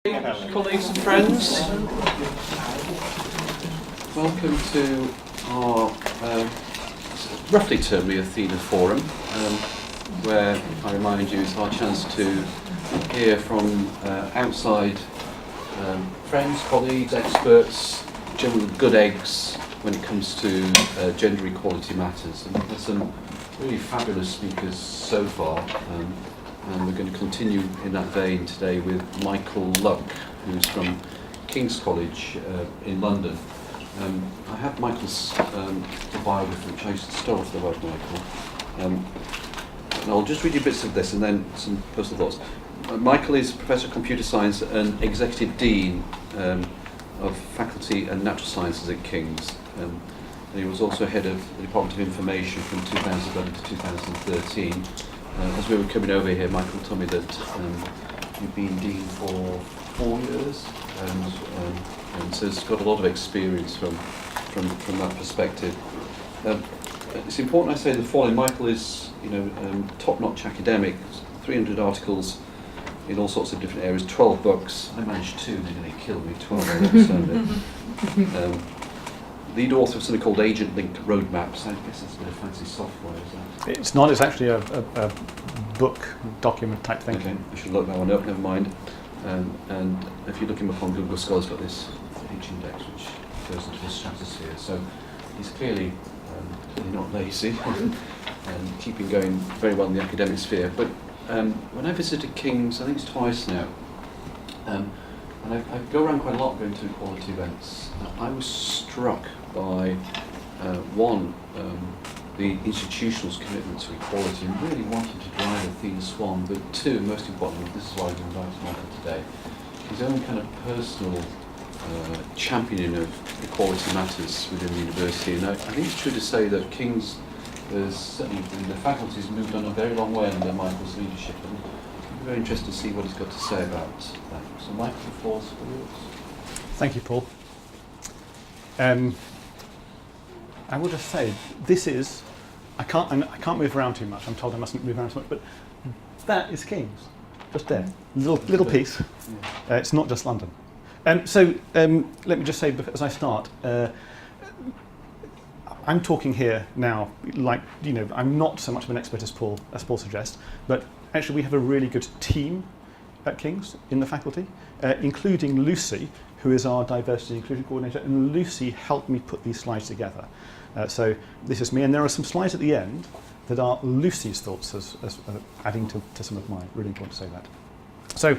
Colleagues and friends, welcome to our roughly termly Athena Forum, where I remind you it's our chance to hear from outside friends, colleagues, experts, generally good eggs when it comes to gender equality matters. And there's some really fabulous speakers so far. And we're going to continue in that vein today with Michael Luck, who's from King's College in London. I have Michael's biography, which I used to start off about Michael. And I'll just read you bits of this and then some personal thoughts. Michael is Professor of Computer Science and Executive Dean of Faculty and Natural Sciences at King's. And he was also head of the Department of Information from 2011 to 2013. As we were coming over here, Michael told me that you've been Dean for 4 years, and so he's got a lot of experience from that perspective. It's important I say the following: Michael is, top-notch academic, 300 articles in all sorts of different areas, 12 books. I managed 2, they're going to kill me. 12, I understand it. Lead author of something called Agent-Linked Roadmaps. I guess that's a bit of fancy software, is that? It's not, it's actually a book document type thing. Okay, I should look that one up, never mind. And if you look him up on Google Scholar's got this H-index which goes into the stratosphere. So he's clearly not lazy and keeping going very well in the academic sphere. But when I visited King's, I think it's twice now, and I go around quite a lot going to equality events. I was struck by one, the institutional's commitment to equality and really wanting to drive Athena SWAN, but two, most importantly, this is why we invited Michael today, his own kind of personal championing of equality matters within the university. And I think it's true to say that King's has certainly the faculty has moved on a very long way under Michael's leadership. And I'm very interested to see what he's got to say about that. So Michael, the floor's for yours. Thank you, Paul. I will just say, this is, I can't move around too much. I'm told I mustn't move around too much, but that is King's, just there, little piece. It's not just London. So let me just say, as I start, I'm talking here now, like, I'm not so much of an expert as Paul suggests, but actually we have a really good team at King's in the faculty, including Lucy, who is our diversity and inclusion coordinator, and Lucy helped me put these slides together. So this is me, and there are some slides at the end that are Lucy's thoughts as adding to some of mine. Really important to say that. So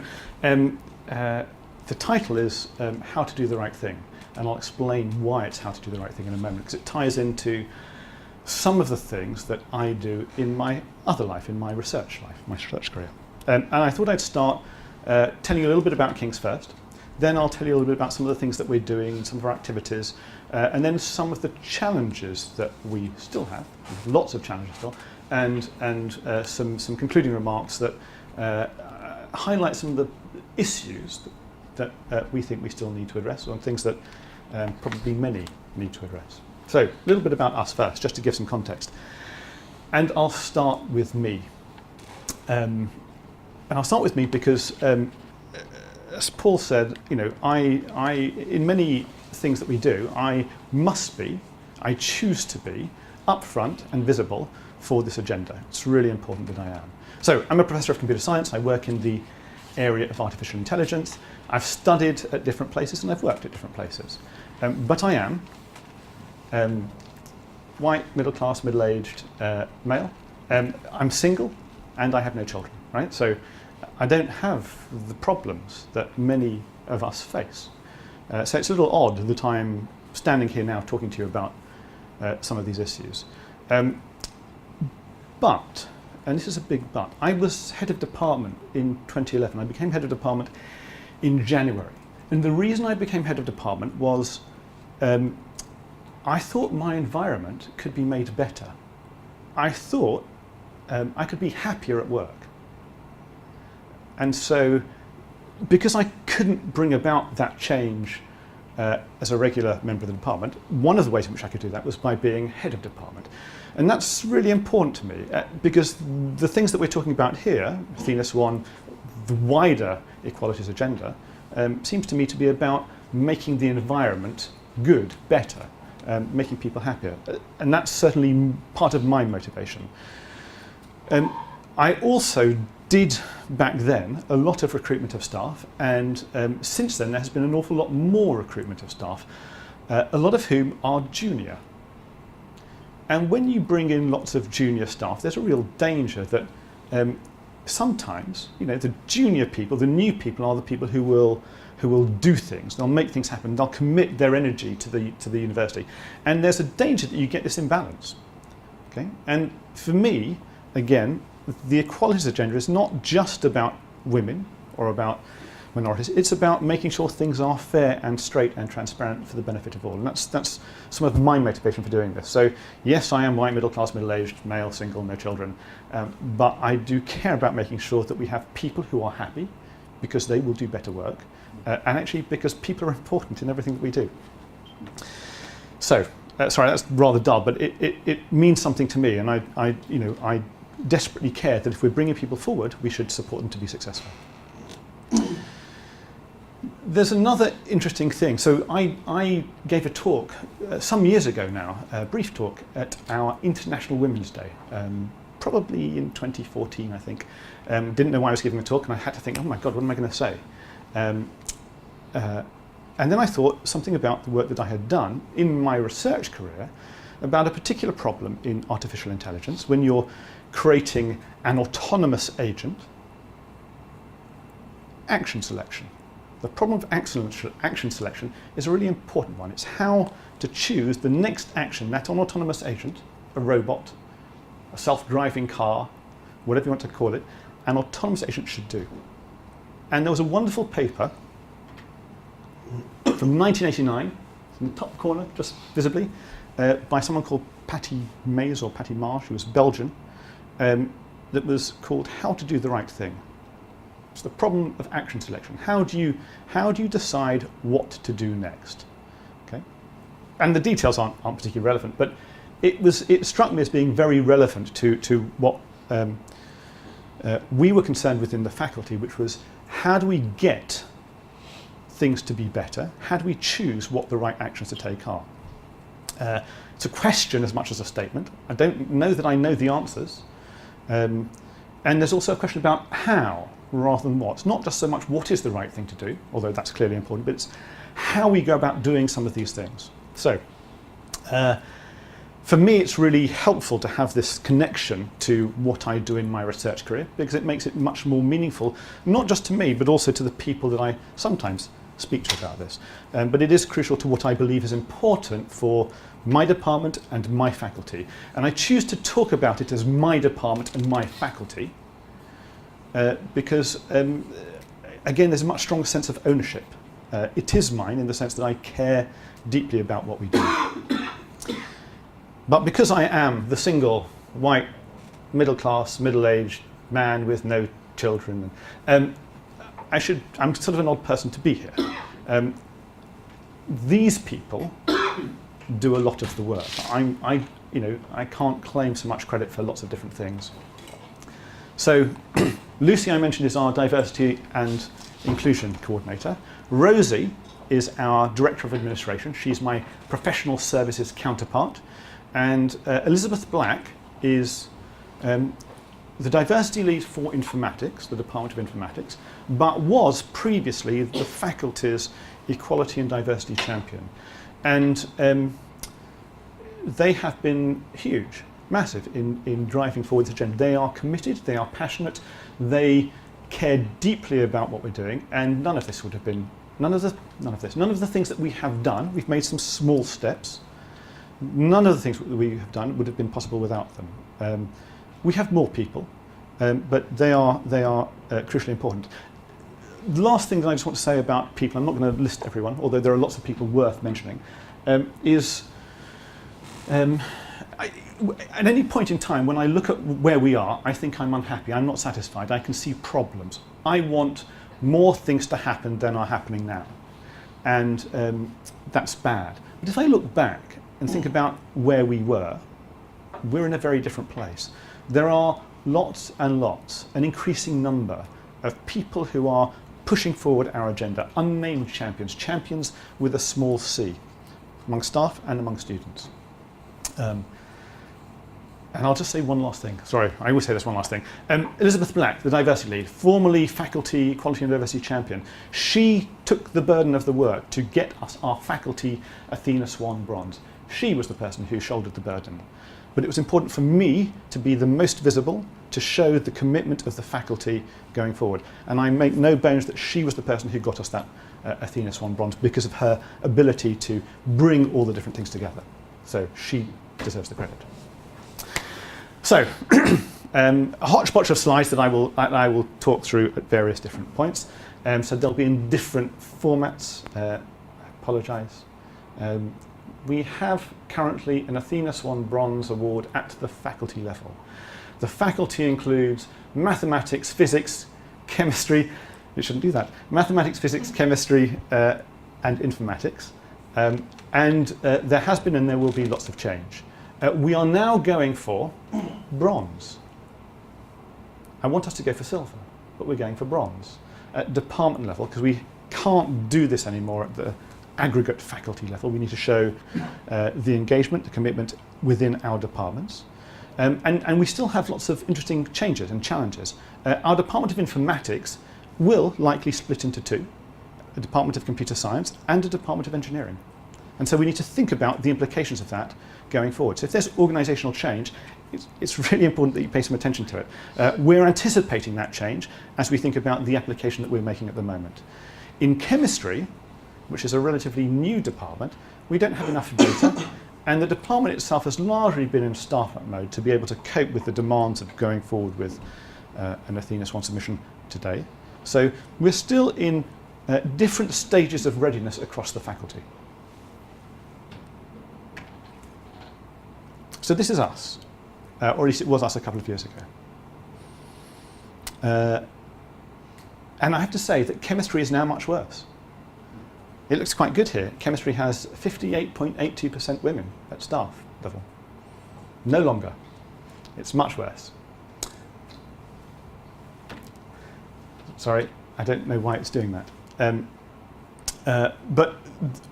the title is How to Do the Right Thing, and I'll explain why it's how to do the right thing in a moment, because it ties into some of the things that I do in my other life, in my research life, my research career. And I thought I'd start telling you a little bit about King's first. Then I'll tell you a little bit about some of the things that we're doing, some of our activities, and then some of the challenges that we still have, lots of challenges still, and some concluding remarks that highlight some of the issues that we think we still need to address, or things that probably many need to address. So a little bit about us first, just to give some context. And I'll start with me. And I'll start with me because as Paul said, I in many things that we do, I choose to be upfront and visible for this agenda. It's really important that I am. So I'm a professor of computer science. I work in the area of artificial intelligence. I've studied at different places and I've worked at different places. But I am white, middle class, middle-aged male. I'm single and I have no children, right? So I don't have the problems that many of us face. So it's a little odd that I'm standing here now talking to you about some of these issues. But, and this is a big but, I was head of department in 2011. I became head of department in January. And the reason I became head of department was I thought my environment could be made better. I thought I could be happier at work. And so, because I couldn't bring about that change as a regular member of the department, one of the ways in which I could do that was by being head of department. And that's really important to me because the things that we're talking about here, Athena SWAN, the wider equalities agenda, seems to me to be about making the environment good, better, making people happier. And that's certainly part of my motivation. I also did back then a lot of recruitment of staff, and since then there has been an awful lot more recruitment of staff, a lot of whom are junior. And when you bring in lots of junior staff, there's a real danger that sometimes, the junior people, the new people, are the people who will do things. They'll make things happen. They'll commit their energy to the university, and there's a danger that you get this imbalance. Okay, and for me, again, the equalities agenda is not just about women or about minorities. It's about making sure things are fair and straight and transparent for the benefit of all. And that's some of my motivation for doing this. So yes, I am white, middle class, middle-aged, male, single, no children. But I do care about making sure that we have people who are happy because they will do better work. And actually because people are important in everything that we do. So, sorry, that's rather dull, but it means something to me. And I desperately care that if we're bringing people forward, we should support them to be successful. There's another interesting thing. So I gave a talk some years ago now, a brief talk at our International Women's Day, probably in 2014, I think. Didn't know why I was giving a talk, and I had to think, oh my God, what am I going to say? And then I thought something about the work that I had done in my research career about a particular problem in artificial intelligence when you're creating an autonomous agent. Action selection. The problem of action selection is a really important one. It's how to choose the next action that an autonomous agent, a robot, a self-driving car, whatever you want to call it, an autonomous agent should do. And there was a wonderful paper from 1989, in the top corner, just visibly, by someone called Patty Mays or Patty Marsh, who was Belgian, that was called How to Do the Right Thing. It's the problem of action selection. How do you decide what to do next? Okay, and the details aren't particularly relevant, but it struck me as being very relevant to what we were concerned with in the faculty, which was how do we get things to be better? How do we choose what the right actions to take are? It's a question as much as a statement. I don't know that I know the answers, and there's also a question about how, rather than what. It's not just so much what is the right thing to do, although that's clearly important, but it's how we go about doing some of these things. So, for me, it's really helpful to have this connection to what I do in my research career, because it makes it much more meaningful, not just to me, but also to the people that I sometimes speak to about this. But it is crucial to what I believe is important for my department and my faculty. And I choose to talk about it as my department and my faculty, because, again, there's a much stronger sense of ownership. It is mine in the sense that I care deeply about what we do. But because I am the single, white, middle-class, middle-aged man with no children, I'm sort of an odd person to be here. These people do a lot of the work. I can't claim so much credit for lots of different things. So Lucy, I mentioned, is our diversity and inclusion coordinator. Rosie is our director of administration. She's my professional services counterpart. And Elizabeth Black is the diversity lead for informatics, the Department of Informatics, but was previously the faculty's equality and diversity champion. And they have been huge, massive in driving forward this agenda. They are committed, they are passionate, they care deeply about what we're doing, and none of this would have been, none of the things that we have done, we've made some small steps, none of the things that we have done would have been possible without them. We have more people, but they are crucially important. The last thing that I just want to say about people, I'm not going to list everyone, although there are lots of people worth mentioning, is at any point in time when I look at where we are, I think I'm unhappy, I'm not satisfied, I can see problems. I want more things to happen than are happening now. And that's bad. But if I look back and think about where we were, we're in a very different place. There are lots and lots, an increasing number of people who are pushing forward our agenda. Unnamed champions, champions with a small c, among staff and among students. And I'll just say one last thing. Sorry, I always say this one last thing. Elizabeth Black, the diversity lead, formerly faculty equality and diversity champion, she took the burden of the work to get us our faculty Athena SWAN bronze. She was the person who shouldered the burden. But it was important for me to be the most visible, to show the commitment of the faculty going forward. And I make no bones that she was the person who got us that Athena SWAN bronze because of her ability to bring all the different things together. So she deserves the credit. So, a hodgepodge of slides that I will talk through at various different points. So they'll be in different formats. I apologise. We have currently an Athena SWAN Bronze Award at the faculty level. The faculty includes mathematics, physics, chemistry. It shouldn't do that. Mathematics, physics, chemistry, and informatics. And there has been and there will be lots of change. We are now going for bronze. I want us to go for silver, but we're going for bronze. At department level, because we can't do this anymore at the aggregate faculty level, we need to show the engagement, the commitment within our departments. And we still have lots of interesting changes and challenges. Our Department of Informatics will likely split into two, a Department of Computer Science and a Department of Engineering. And so we need to think about the implications of that going forward. So if there's organisational change, it's really important that you pay some attention to it. We're anticipating that change as we think about the application that we're making at the moment. In chemistry, which is a relatively new department, we don't have enough data, and the department itself has largely been in startup mode to be able to cope with the demands of going forward with an Athena SWAN submission today. So we're still in different stages of readiness across the faculty. So this is us, or at least it was us a couple of years ago. And I have to say that chemistry is now much worse. It looks quite good here. Chemistry has 58.82% women at staff level. No longer. It's much worse. Sorry, I don't know why it's doing that. But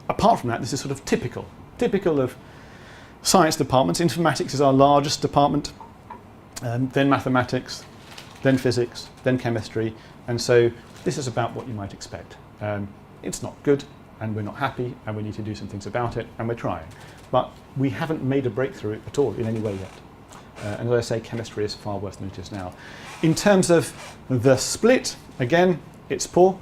apart from that, this is sort of typical of science departments. Informatics is our largest department, then mathematics, then physics, then chemistry, and so this is about what you might expect. It's not good, and we're not happy, and we need to do some things about it, and we're trying. But we haven't made a breakthrough at all in any way yet. And as I say, chemistry is far worse than it is now. In terms of the split, again, it's poor.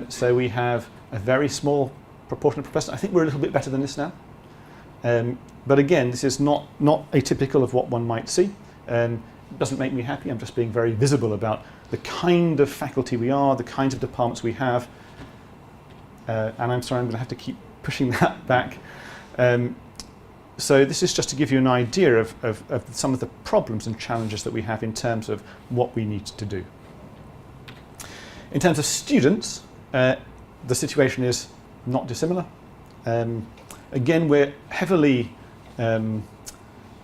So we have a very small proportion of professors. I think we're a little bit better than this now. But again, this is not atypical of what one might see. It doesn't make me happy. I'm just being very visible about the kind of faculty we are, the kinds of departments we have. And I'm sorry, I'm going to have to keep pushing that back. So this is just to give you an idea of some of the problems and challenges that we have in terms of what we need to do. In terms of students, the situation is not dissimilar. Again, we're heavily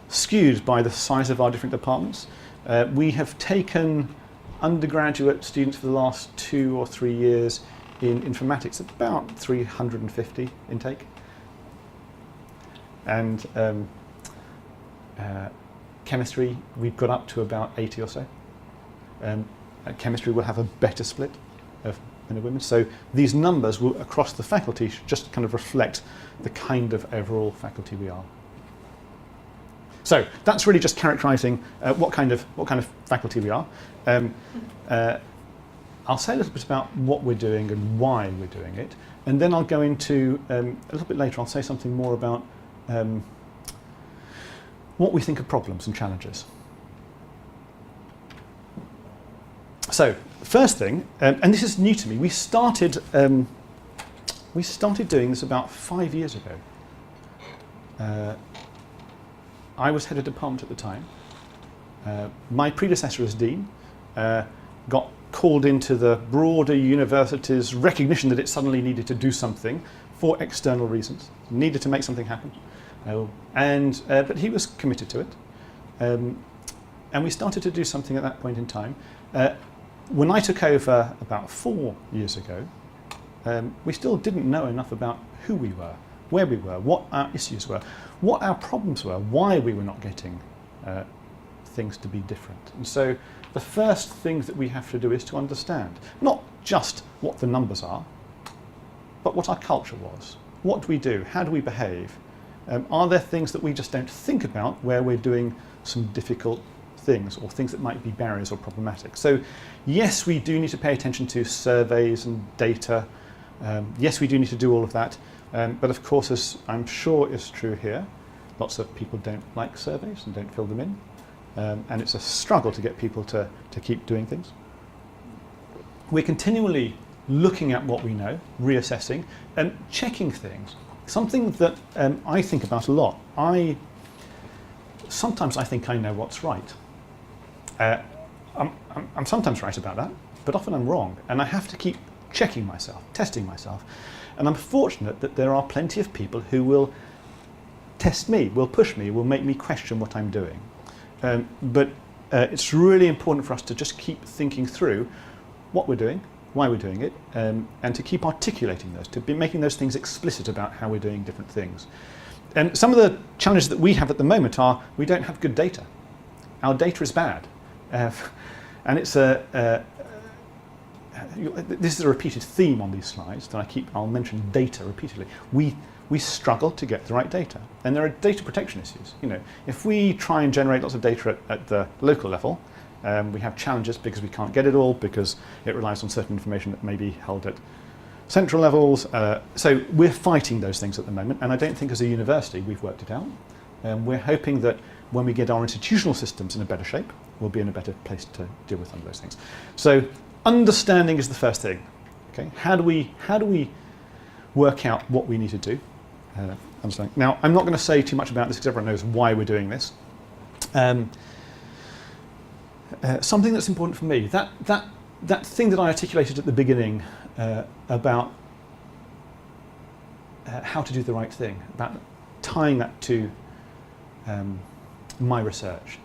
skewed by the size of our different departments. We have taken undergraduate students for the last 2 or 3 years in informatics, about 350 intake. And chemistry, we've got up to about 80 or so. Chemistry will have a better split of men and women. So these numbers will, across the faculty, should just kind of reflect the kind of overall faculty we are. So that's really just characterising what kind of faculty we are. I'll say a little bit about what we're doing and why we're doing it, and then I'll go into a little bit later. I'll say something more about what we think are problems and challenges. So, first thing, and this is new to me, we started doing this about 5 years ago. I was head of department at the time. My predecessor as dean got called into the broader university's recognition that it suddenly needed to do something for external reasons, needed to make something happen. But he was committed to it. And we started to do something at that point in time. When I took over about 4 years ago, we still didn't know enough about who we were, where we were, what our issues were, what our problems were, why we were not getting things to be different. And so the first thing that we have to do is to understand not just what the numbers are, but what our culture was. What do we do? How do we behave? Are there things that we just don't think about where we're doing some difficult things or things that might be barriers or problematic? So yes, we do need to pay attention to surveys and data. Yes, we do need to do all of that. But of course, as I'm sure is true here, lots of people don't like surveys and don't fill them in. And it's a struggle to get people to keep doing things. We're continually looking at what we know, reassessing, and checking things. Something that I think about a lot. Sometimes I think I know what's right. I'm sometimes right about that, but often I'm wrong. And I have to keep checking myself, testing myself. And I'm fortunate that there are plenty of people who will test me, will push me, will make me question what I'm doing. But it's really important for us to just keep thinking through what we're doing, why we're doing it, and to keep articulating those, to be making those things explicit about how we're doing different things. And some of the challenges that we have at the moment are we don't have good data. Our data is bad. And it's this is a repeated theme on these slides that I'll mention data repeatedly. We struggle to get the right data, and there are data protection issues. You know, if we try and generate lots of data at the local level, we have challenges because we can't get it all, because it relies on certain information that may be held at central levels. So we're fighting those things at the moment, and I don't think as a university we've worked it out. We're hoping that when we get our institutional systems in a better shape, we'll be in a better place to deal with some of those things. So understanding is the first thing. Okay, how do we work out what we need to do? Understanding. Now, I'm not going to say too much about this because everyone knows why we're doing this. Something that's important for me, that thing that I articulated at the beginning about how to do the right thing, about tying that to my research.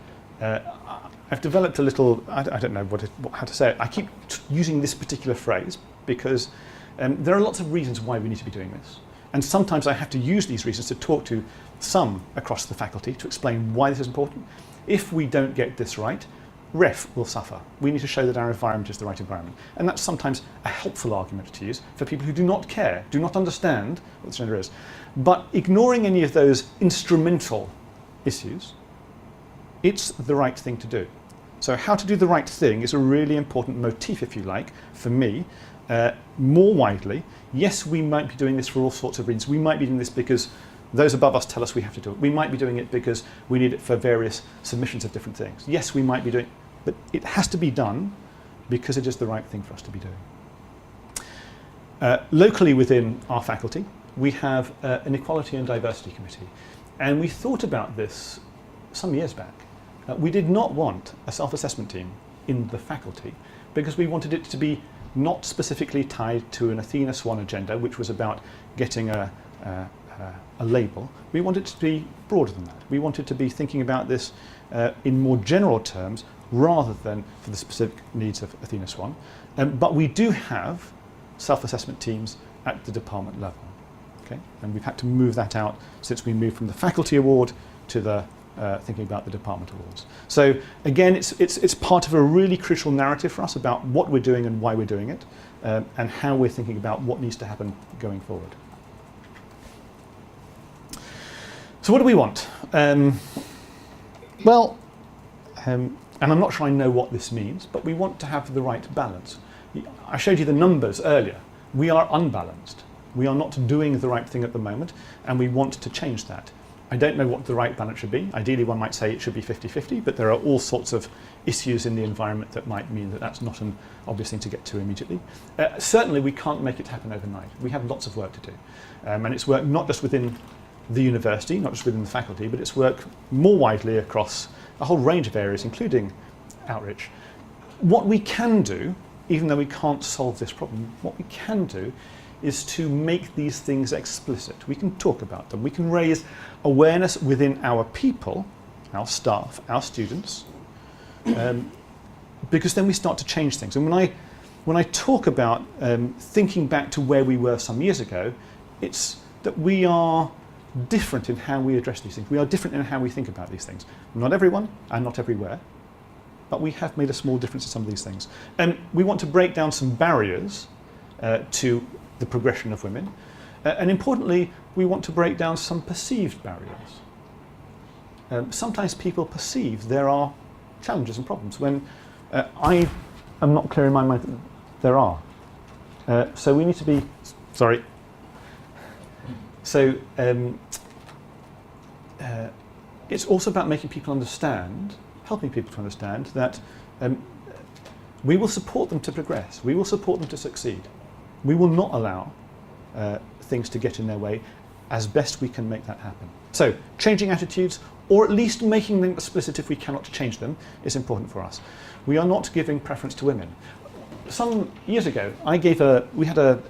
I've developed a little, I don't know how to say it. I keep using this particular phrase because there are lots of reasons why we need to be doing this. And sometimes I have to use these reasons to talk to some across the faculty to explain why this is important. If we don't get this right, REF will suffer. We need to show that our environment is the right environment. And that's sometimes a helpful argument to use for people who do not care, do not understand what the gender is. But ignoring any of those instrumental issues, it's the right thing to do. So how to do the right thing is a really important motif, if you like, for me. More widely, yes, we might be doing this for all sorts of reasons. We might be doing this because those above us tell us we have to do it. We might be doing it because we need it for various submissions of different things. Yes, we might be doing it, but it has to be done because it is the right thing for us to be doing. Locally within our faculty, we have an Equality and Diversity Committee. And we thought about this some years back. We did not want a self-assessment team in the faculty because we wanted it to be not specifically tied to an Athena SWAN agenda, which was about getting a label. We wanted it to be broader than that. We wanted to be thinking about this in more general terms rather than for the specific needs of Athena SWAN. But we do have self-assessment teams at the department level. Okay? And we've had to move that out since we moved from the faculty award to the thinking about the department awards. So again, it's part of a really crucial narrative for us about what we're doing and why we're doing it, and how we're thinking about what needs to happen going forward. So what do we want? And I'm not sure I know what this means, but we want to have the right balance. I showed you the numbers earlier. We are unbalanced. We are not doing the right thing at the moment, and we want to change that. I don't know what the right balance should be. Ideally, one might say it should be 50-50, but there are all sorts of issues in the environment that might mean that that's not an obvious thing to get to immediately. Certainly, we can't make it happen overnight. We have lots of work to do. And it's work not just within the university, not just within the faculty, but it's work more widely across a whole range of areas, including outreach. What we can do, even though we can't solve this problem, what we can do is to make these things explicit. We can talk about them. We can raise awareness within our people, our staff, our students, because then we start to change things. And when I talk about thinking back to where we were some years ago, it's that we are different in how we address these things. We are different in how we think about these things. Not everyone and not everywhere, but we have made a small difference in some of these things. And we want to break down some barriers to the progression of women. And importantly, we want to break down some perceived barriers. Sometimes people perceive there are challenges and problems when I am not clear in my mind that there are. So we need to be, sorry. So it's also about making people understand, helping people to understand that we will support them to progress. We will support them to succeed. We will not allow things to get in their way as best we can make that happen. So changing attitudes, or at least making them explicit if we cannot change them, is important for us. We are not giving preference to women. Some years ago, we had a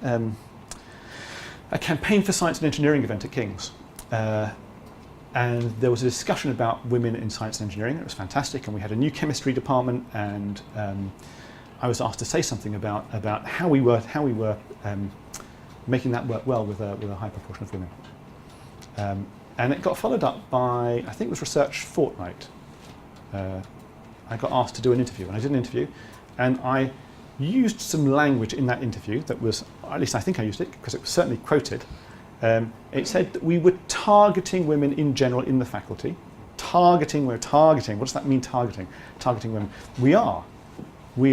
campaign for science and engineering event at King's. And there was a discussion about women in science and engineering. It was fantastic, and we had a new chemistry department, and I was asked to say something about how we were making that work well with a high proportion of women. And it got followed up by, I think it was Research Fortnight. I got asked to do an interview, and I did an interview, and I used some language in that interview that was, at least I think I used it, because it was certainly quoted. It said that we were targeting women in general in the faculty. We're targeting. What does that mean, targeting? Targeting women. We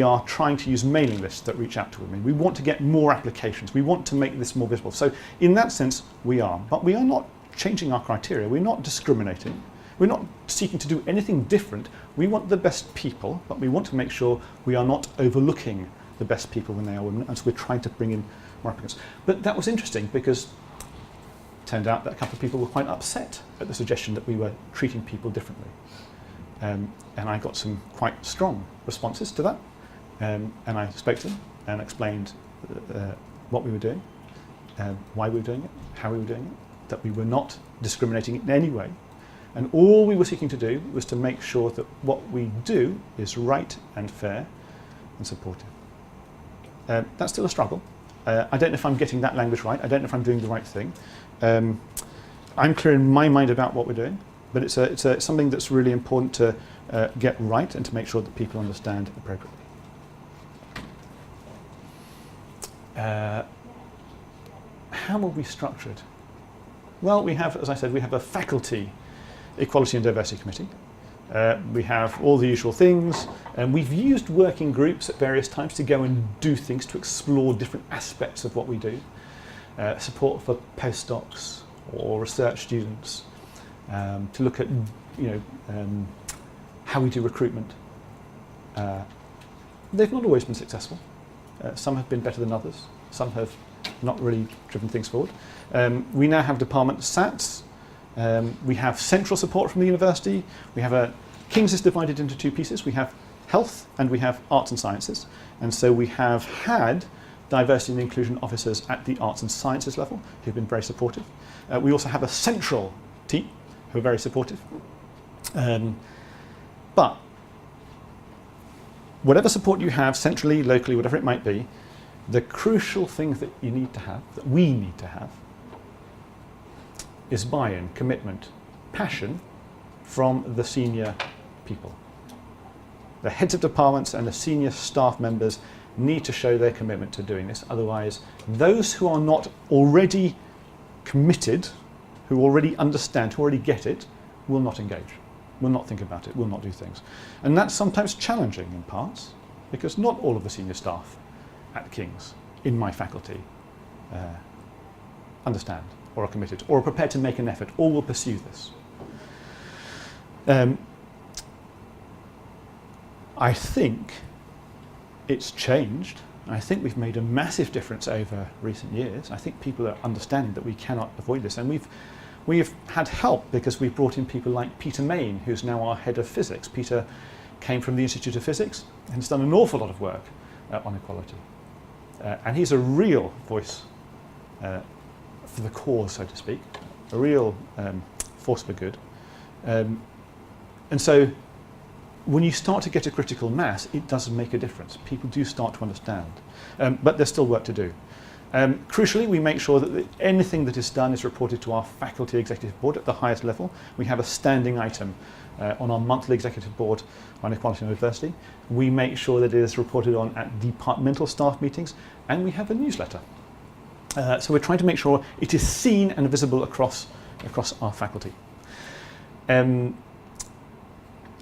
are trying to use mailing lists that reach out to women. We want to get more applications. We want to make this more visible. So in that sense, we are. But we are not changing our criteria. We're not discriminating. We're not seeking to do anything different. We want the best people, but we want to make sure we are not overlooking the best people when they are women, and so we're trying to bring in more applicants. But that was interesting because it turned out that a couple of people were quite upset at the suggestion that we were treating people differently. And I got some quite strong responses to that. And I spoke to them and explained what we were doing, why we were doing it, how we were doing it, that we were not discriminating in any way. And all we were seeking to do was to make sure that what we do is right and fair and supportive. That's still a struggle. I don't know if I'm getting that language right. I don't know if I'm doing the right thing. I'm clear in my mind about what we're doing, but it's something that's really important to get right and to make sure that people understand appropriately. How will we be structured? Well, we have, as I said, we have a faculty Equality and Diversity Committee. We have all the usual things, and we've used working groups at various times to go and do things to explore different aspects of what we do. Support for postdocs or research students, to look at how we do recruitment. They've not always been successful. Some have been better than others. Some have not really driven things forward. We now have department SATs. We have central support from the university. We have King's is divided into two pieces. We have health and we have arts and sciences. And so we have had diversity and inclusion officers at the arts and sciences level who've been very supportive. We also have a central team who are very supportive. But whatever support you have, centrally, locally, whatever it might be, the crucial thing that you need to have, that we need to have, is buy-in, commitment, passion from the senior people. The heads of departments and the senior staff members need to show their commitment to doing this. Otherwise, those who are not already committed, who already understand, who already get it, will not engage, will not think about it, will not do things. And that's sometimes challenging in parts, because not all of the senior staff at King's, in my faculty, understand or are committed or are prepared to make an effort or will pursue this. I think it's changed. I think we've made a massive difference over recent years. I think people are understanding that we cannot avoid this, and we've had help because we've brought in people like Peter Main, who's now our head of physics. Peter came from the Institute of Physics and has done an awful lot of work on equality. And he's a real voice for the cause, so to speak, a real force for good. And so when you start to get a critical mass, it does make a difference. People do start to understand. But there's still work to do. Crucially, we make sure that anything that is done is reported to our faculty executive board at the highest level. We have a standing item on our monthly executive board on Equality University. We make sure that it is reported on at departmental staff meetings, and we have a newsletter. So we're trying to make sure it is seen and visible across our faculty.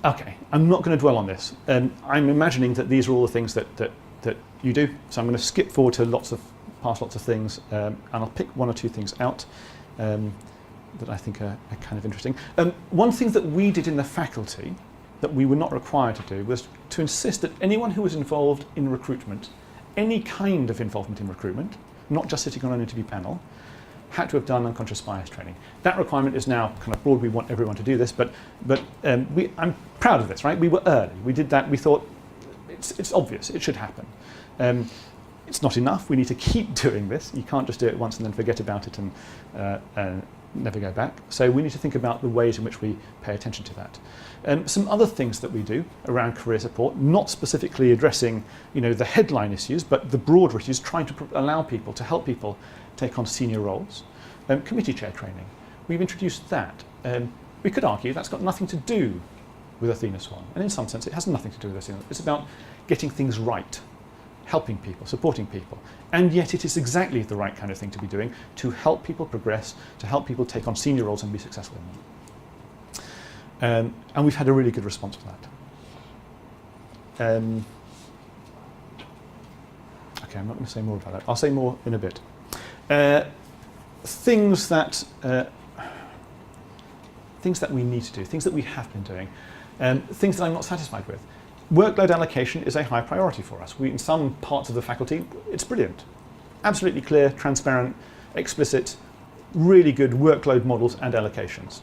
Okay, I'm not going to dwell on this. I'm imagining that these are all the things that you do, so I'm going to skip forward to past lots of things, and I'll pick one or two things out that I think are kind of interesting. One thing that we did in the faculty that we were not required to do was to insist that anyone who was involved in recruitment, any kind of involvement in recruitment, not just sitting on an interview panel, had to have done unconscious bias training. That requirement is now kind of broad. We want everyone to do this, but I'm proud of this, right? We were early. We did that. We thought it's obvious. It should happen. It's not enough. We need to keep doing this. You can't just do it once and then forget about it and never go back. So we need to think about the ways in which we pay attention to that. Some other things that we do around career support, not specifically addressing, the headline issues, but the broader issues, trying to allow people, to help people take on senior roles. Committee chair training, we've introduced that. We could argue that's got nothing to do with Athena SWAN, and in some sense it has nothing to do with Athena. It's about getting things right, helping people, supporting people, and yet it is exactly the right kind of thing to be doing to help people progress, to help people take on senior roles and be successful in them. And we've had a really good response for that. Okay, I'm not going to say more about that. I'll say more in a bit. Things that we need to do, things that we have been doing, things that I'm not satisfied with. Workload allocation is a high priority for us. In some parts of the faculty, it's brilliant. Absolutely clear, transparent, explicit, really good workload models and allocations.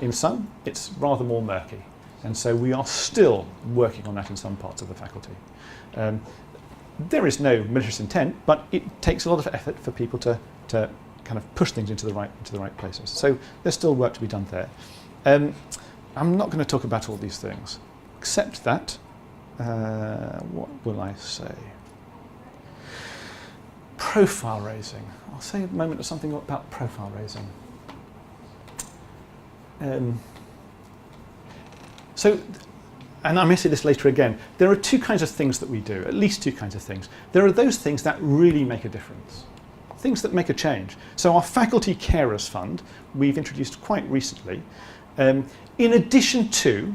In some, it's rather more murky. And so we are still working on that in some parts of the faculty. There is no malicious intent, but it takes a lot of effort for people to kind of push things into the right places. So there's still work to be done there. I'm not going to talk about all these things, except that, what will I say? Profile raising. I'll say a moment of something about profile raising. And I may say this later again, there are two kinds of things that we do, at least two kinds of things. There are those things that really make a difference, things that make a change. So our Faculty Carers Fund, we've introduced quite recently, in addition to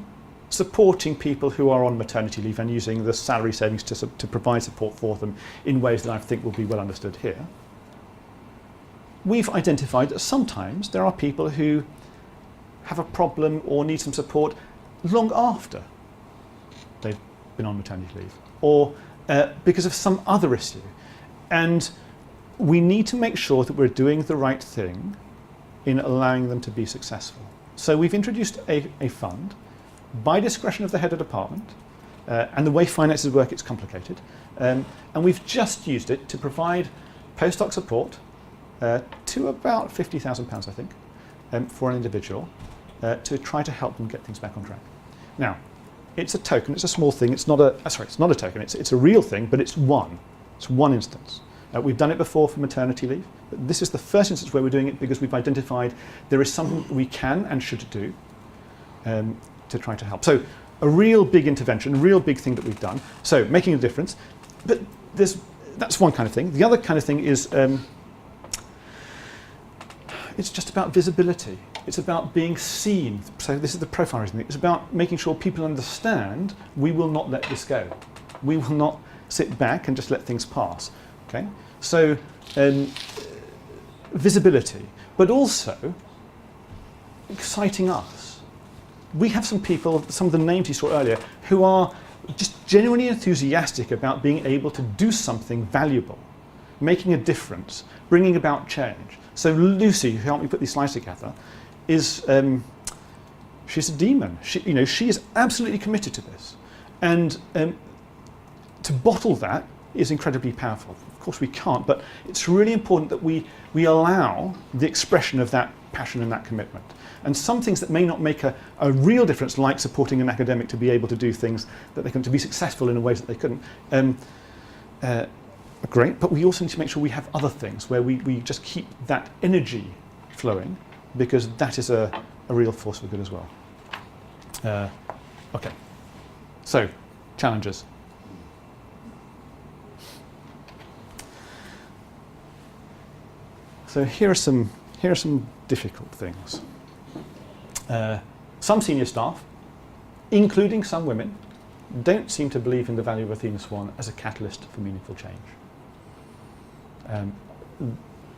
supporting people who are on maternity leave and using the salary savings to provide support for them in ways that I think will be well understood here, we've identified that sometimes there are people who have a problem or need some support long after they've been on maternity leave, or because of some other issue. And we need to make sure that we're doing the right thing in allowing them to be successful. So we've introduced a fund by discretion of the head of department, and the way finances work, it's complicated. And we've just used it to provide postdoc support to about £50,000, I think, for an individual, to try to help them get things back on track. Now, it's a token, it's a small thing, it's not a token, it's a real thing, but it's one instance. We've done it before for maternity leave, but this is the first instance where we're doing it because we've identified there is something we can and should do to try to help. So a real big intervention, a real big thing that we've done, so making a difference, but that's one kind of thing. The other kind of thing is it's just about visibility. It's about being seen. So this is the profile raising thing. It's about making sure people understand we will not let this go. We will not sit back and just let things pass. Okay? So visibility, but also exciting us. We have some people, some of the names you saw earlier, who are just genuinely enthusiastic about being able to do something valuable, making a difference, bringing about change. So Lucy, who helped me put these slides together, is she's a demon. She is absolutely committed to this, and to bottle that is incredibly powerful. Of course we can't, but it's really important that we allow the expression of that passion and that commitment. And some things that may not make a real difference, like supporting an academic to be able to do things that they can, to be successful in ways that they couldn't, are great, but we also need to make sure we have other things where we just keep that energy flowing, because that is a real force for good as well. Okay, so challenges. So here are some difficult things. Some senior staff, including some women, don't seem to believe in the value of Athena SWAN as a catalyst for meaningful change.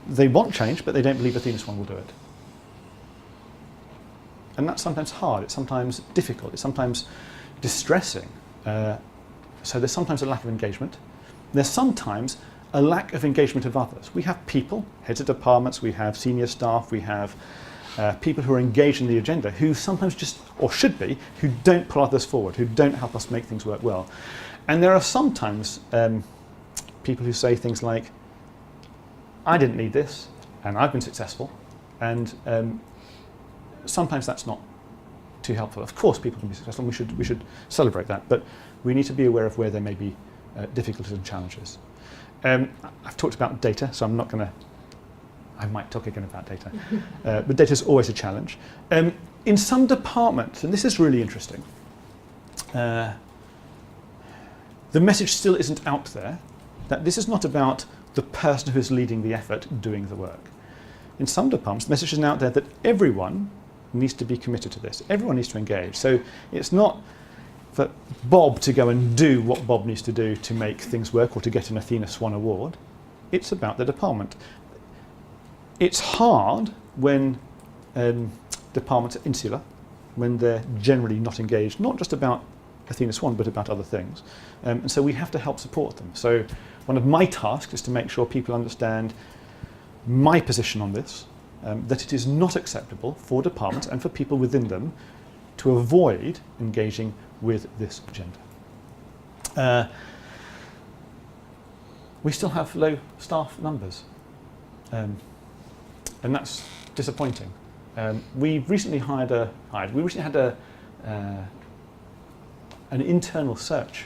They want change, but they don't believe Athena SWAN will do it. And that's sometimes hard, it's sometimes difficult, it's sometimes distressing. So there's sometimes a lack of engagement. There's sometimes a lack of engagement of others. We have people, heads of departments, we have senior staff, we have people who are engaged in the agenda, who sometimes just, or should be, who don't pull others forward, who don't help us make things work well. And there are sometimes people who say things like, I didn't need this, and I've been successful, and sometimes that's not too helpful. Of course people can be successful, and we should celebrate that, but we need to be aware of where there may be difficulties and challenges. I've talked about data, so I'm not going to, I might talk again about data, but data is always a challenge. In some departments, and this is really interesting, the message still isn't out there that this is not about the person who is leading the effort doing the work. In some departments, the message isn't out there that everyone needs to be committed to this. Everyone needs to engage. So it's not for Bob to go and do what Bob needs to do to make things work or to get an Athena SWAN award. It's about the department. It's hard when departments are insular, when they're generally not engaged, not just about Athena SWAN, but about other things. And so we have to help support them. So one of my tasks is to make sure people understand my position on this, that it is not acceptable for departments and for people within them to avoid engaging with this agenda. We still have low staff numbers, and that's disappointing. We recently had an internal search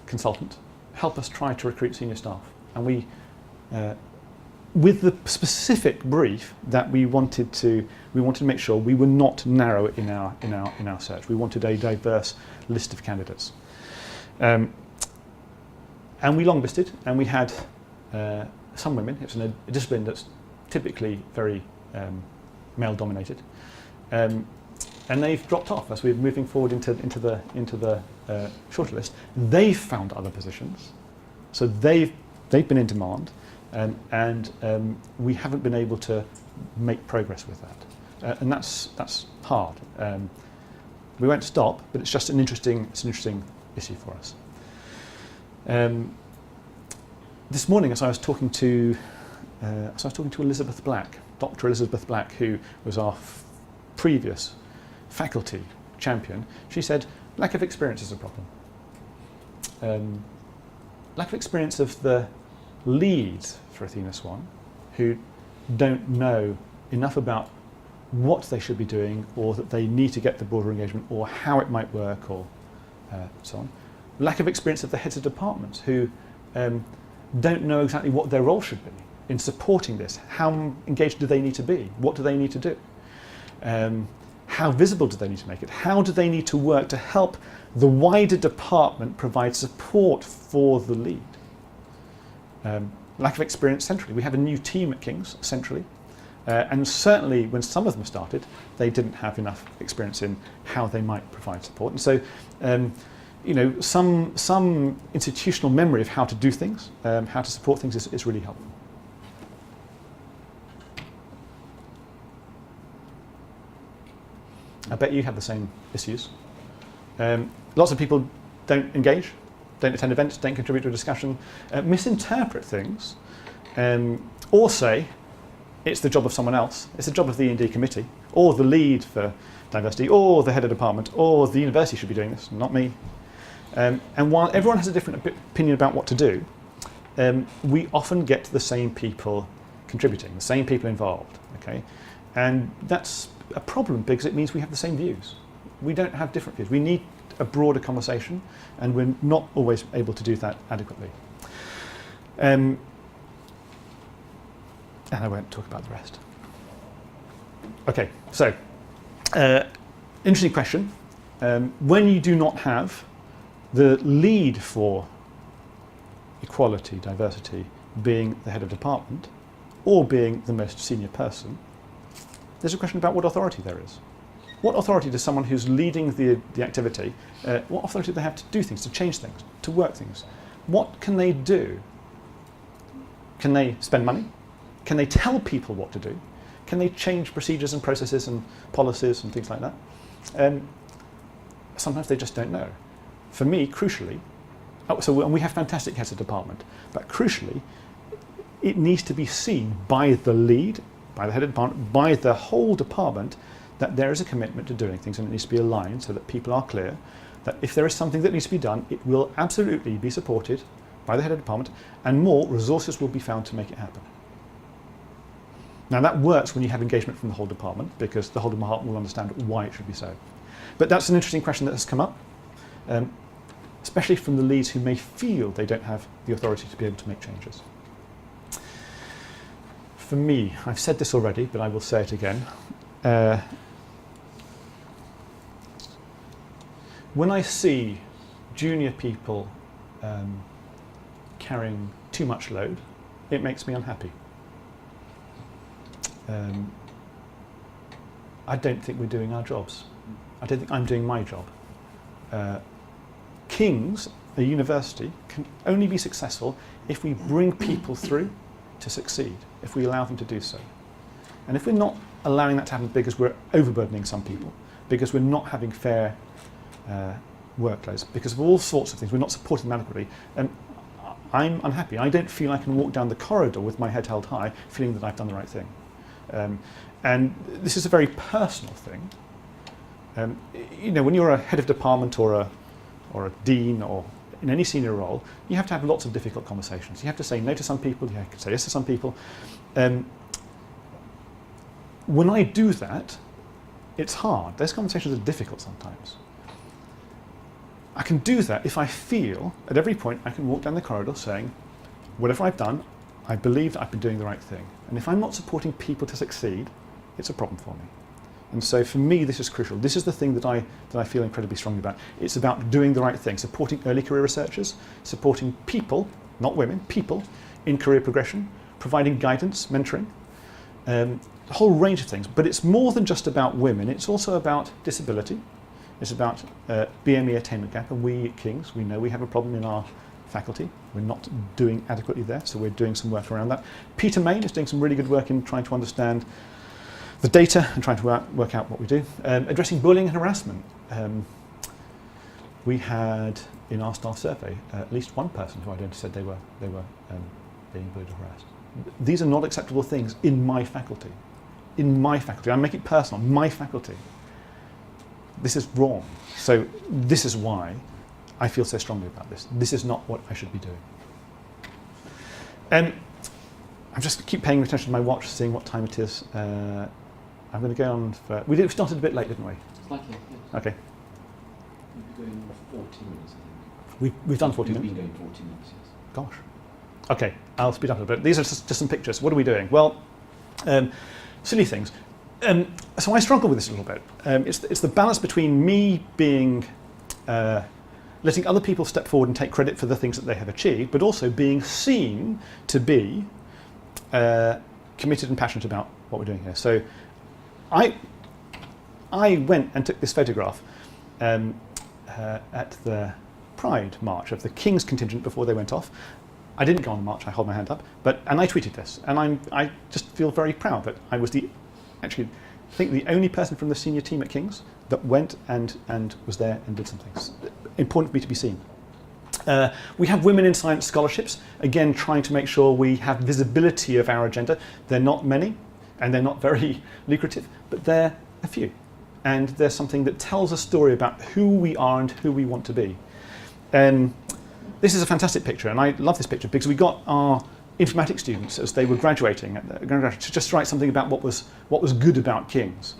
consultant help us try to recruit senior staff, and we, with the specific brief that we wanted to make sure we were not narrow in our search. We wanted a diverse list of candidates, and we longlisted, and we had some women. It's a discipline that's typically very male-dominated, and they've dropped off as we're moving forward into the shorter list. They've found other positions, so they've been in demand, and we haven't been able to make progress with that, and that's hard. We won't stop, but it's just an interesting issue for us. This morning, as I was talking to Elizabeth Black, Dr. Elizabeth Black, who was our previous faculty champion, she said lack of experience is a problem. Lack of experience of the leads for Athena SWAN, who don't know enough about what they should be doing, or that they need to get the broader engagement, or how it might work, or so on. Lack of experience of the heads of departments, who don't know exactly what their role should be in supporting this. How engaged do they need to be? What do they need to do? How visible do they need to make it? How do they need to work to help the wider department provide support for the lead? Lack of experience centrally. We have a new team at King's centrally, and certainly when some of them started, they didn't have enough experience in how they might provide support. And so, some institutional memory of how to do things, how to support things is really helpful. I bet you have the same issues. Lots of people don't engage, don't attend events, don't contribute to a discussion, misinterpret things, or say it's the job of someone else. It's the job of the E&D committee, or the lead for diversity, or the head of department, or the university should be doing this, not me. And while everyone has a different opinion about what to do, we often get the same people contributing, the same people involved. Okay, and that's a problem because it means we have the same views. We don't have different views. We need a broader conversation, and we're not always able to do that adequately. And I won't talk about the rest. Okay, so interesting question. When you do not have the lead for equality, diversity, being the head of department, or being the most senior person, there's a question about what authority there is. What authority does someone who's leading the activity, what authority do they have to do things, to change things, to work things? What can they do? Can they spend money? Can they tell people what to do? Can they change procedures and processes and policies and things like that? Sometimes they just don't know. For me, crucially, and we have fantastic heads of department, but crucially, it needs to be seen by the lead, by the head of department, by the whole department, that there is a commitment to doing things, and it needs to be aligned so that people are clear that if there is something that needs to be done, it will absolutely be supported by the head of department, and more resources will be found to make it happen. Now that works when you have engagement from the whole department, because the whole department will understand why it should be so. But that's an interesting question that has come up, especially from the leads who may feel they don't have the authority to be able to make changes. For me, I've said this already, but I will say it again. When I see junior people carrying too much load, it makes me unhappy. I don't think we're doing our jobs. I don't think I'm doing my job. King's, a university, can only be successful if we bring people through to succeed, if we allow them to do so. And if we're not allowing that to happen because we're overburdening some people, because we're not having fair workloads, because of all sorts of things, we're not supporting them adequately, I'm unhappy. I don't feel I can walk down the corridor with my head held high, feeling that I've done the right thing. And this is a very personal thing. You know, when you're a head of department or a dean or in any senior role, you have to have lots of difficult conversations. You have to say no to some people, you have to say yes to some people. When I do that, it's hard. Those conversations are difficult sometimes. I can do that if I feel, at every point, I can walk down the corridor saying, whatever I've done, I believe that I've been doing the right thing. And if I'm not supporting people to succeed, it's a problem for me. And so for me, this is crucial. This is the thing that I feel incredibly strongly about. It's about doing the right thing, supporting early career researchers, supporting people, not women, people, in career progression, providing guidance, mentoring, a whole range of things. But it's more than just about women. It's also about disability. It's about BME attainment gap. And we at King's, we know we have a problem in our faculty. We're not doing adequately there, so we're doing some work around that. Peter Main is doing some really good work in trying to understand the data and trying to work out what we do. Addressing bullying and harassment. We had in our staff survey at least one person who identified said they were being bullied or harassed. These are not acceptable things in my faculty. In my faculty, I make it personal. My faculty. This is wrong. So this is why I feel so strongly about this. This is not what I should be doing. I just keep paying attention to my watch, seeing what time it is. I'm going to go on for... We started a bit late, didn't we? Slightly, yes. Okay. We'll be going 40 minutes, I think. We've done 40 We've minutes? been going 40 minutes, yes. Gosh. Okay, I'll speed up a bit. These are just some pictures. What are we doing? Well, silly things. So I struggle with this a little bit. It's the balance between me being... letting other people step forward and take credit for the things that they have achieved, but also being seen to be committed and passionate about what we're doing here. So I went and took this photograph at the Pride March of the King's contingent before they went off. I didn't go on the march, I hold my hand up, and I tweeted this, and I just feel very proud that I was actually I think the only person from the senior team at King's that went and was there and did some things. Important for me to be seen. We have Women in Science scholarships, again trying to make sure we have visibility of our agenda. They're not many and they're not very lucrative, but they're a few. And there's something that tells a story about who we are and who we want to be. This is a fantastic picture, and I love this picture because we got our informatics students as they were graduating to just write something about what was good about King's,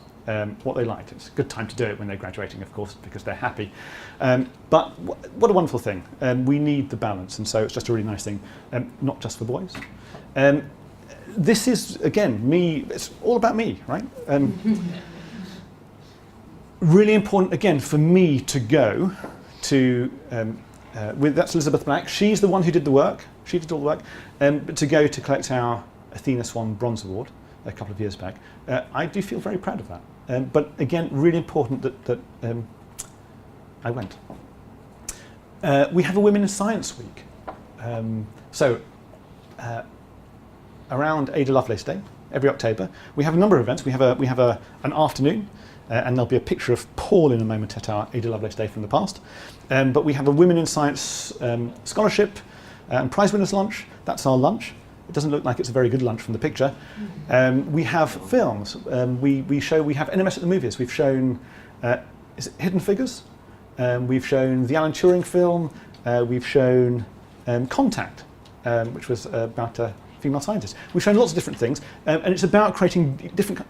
what they liked. It's a good time to do it when they're graduating, of course, because they're happy. But what a wonderful thing. We need the balance, and so it's just a really nice thing, not just for boys. This is, again, me. It's all about me, right? Really important, again, for me to go to, that's Elizabeth Black. She's the one who did the work. She did all the work. But to go to collect our Athena SWAN Bronze Award a couple of years back, I do feel very proud of that. But again, really important that I went. We have a Women in Science Week. Around Ada Lovelace Day, every October, we have a number of events. We have an afternoon, and there'll be a picture of Paul in a moment at our Ada Lovelace Day from the past. But we have a Women in Science scholarship and prize winners lunch. That's our lunch. It doesn't look like it's a very good lunch from the picture. We have films. We have NMS at the movies. We've shown is it Hidden Figures? We've shown the Alan Turing film. We've shown Contact, which was about a female scientist. We've shown lots of different things, and it's about creating different.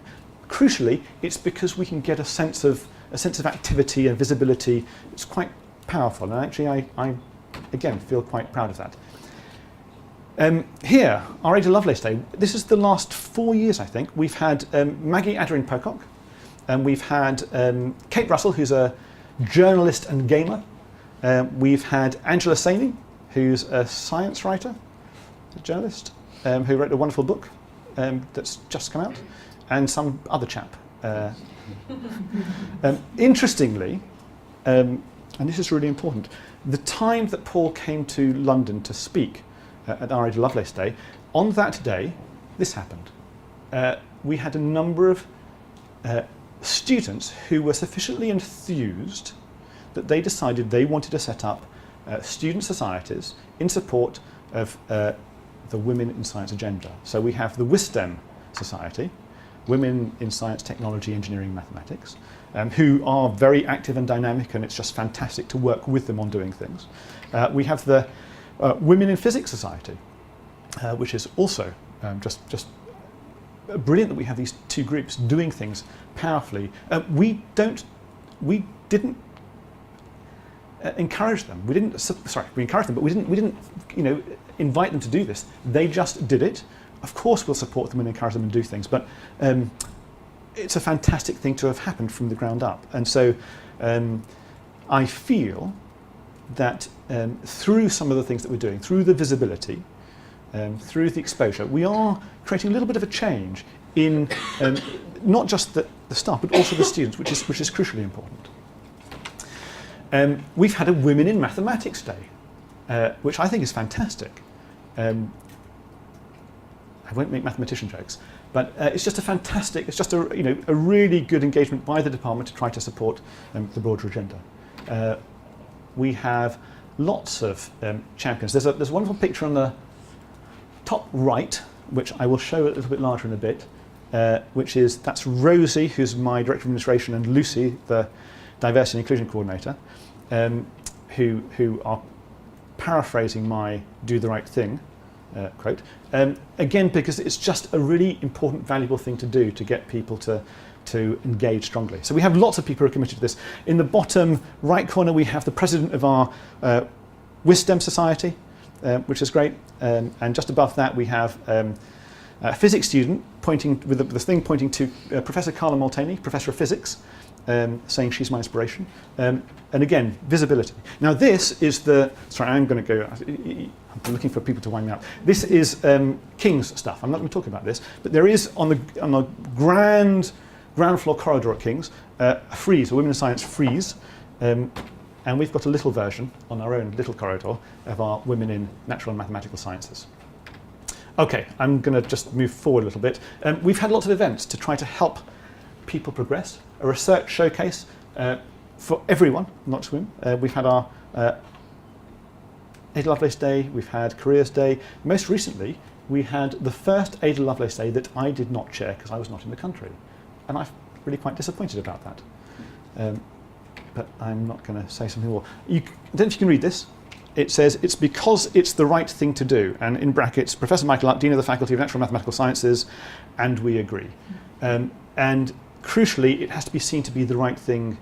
Crucially, it's because we can get a sense of activity and visibility. It's quite powerful, and actually, I again feel quite proud of that. Here, our Ada Lovelace Day. This is the last 4 years, I think. We've had Maggie Aderin-Pocock, and we've had Kate Russell, who's a journalist and gamer. We've had Angela Saini, who's a science writer, a journalist, who wrote a wonderful book that's just come out, and some other chap. Interestingly, and this is really important, the time that Paul came to London to speak at our Ada Lovelace Day, on that day, this happened. We had a number of students who were sufficiently enthused that they decided they wanted to set up student societies in support of the Women in Science agenda. So we have the WISDEM Society, Women in Science, Technology, Engineering, Mathematics, who are very active and dynamic, and it's just fantastic to work with them on doing things. We have the Women in Physics Society, which is also just brilliant that we have these two groups doing things powerfully. We didn't encourage them. We encouraged them, but we didn't invite them to do this. They just did it. Of course, we'll support them and encourage them and do things, but it's a fantastic thing to have happened from the ground up. And so I feel that through some of the things that we're doing, through the visibility, through the exposure, we are creating a little bit of a change in not just the staff, but also the students, which is crucially important. We've had a Women in Mathematics Day, which I think is fantastic. I won't make mathematician jokes, but it's just it's just a really good engagement by the department to try to support the broader agenda. We have lots of champions. There's a wonderful picture on the top right, which I will show a little bit larger in a bit, that's Rosie, who's my Director of Administration, and Lucy, the Diversity and Inclusion Coordinator, who are paraphrasing my "do the right thing" quote. Again, because it's just a really important, valuable thing to do to get people to engage strongly. So we have lots of people who are committed to this. In the bottom right corner, we have the president of our WISDEM Society, which is great. And just above that, we have a physics student pointing with the thing pointing to Professor Carla Molteni, Professor of Physics, saying she's my inspiration. And again, visibility. Now this is I'm looking for people to wind me up. This is King's stuff. I'm not going to talk about this, but there is on the ground floor corridor at King's a frieze, a Women in Science frieze, and we've got a little version on our own little corridor of our Women in Natural and Mathematical Sciences. Okay, I'm going to just move forward a little bit. We've had lots of events to try to help people progress. A research showcase for everyone, not just women. We've had our Ada Lovelace Day, we've had Careers Day. Most recently, we had the first Ada Lovelace Day that I did not chair because I was not in the country. And I'm really quite disappointed about that. But I'm not going to say something more. I don't know if you can read this. it says it's because it's the right thing to do, and in brackets, Professor Michael Lutt, Dean of the Faculty of Natural and Mathematical Sciences, and we agree. And crucially, it has to be seen to be the right thing,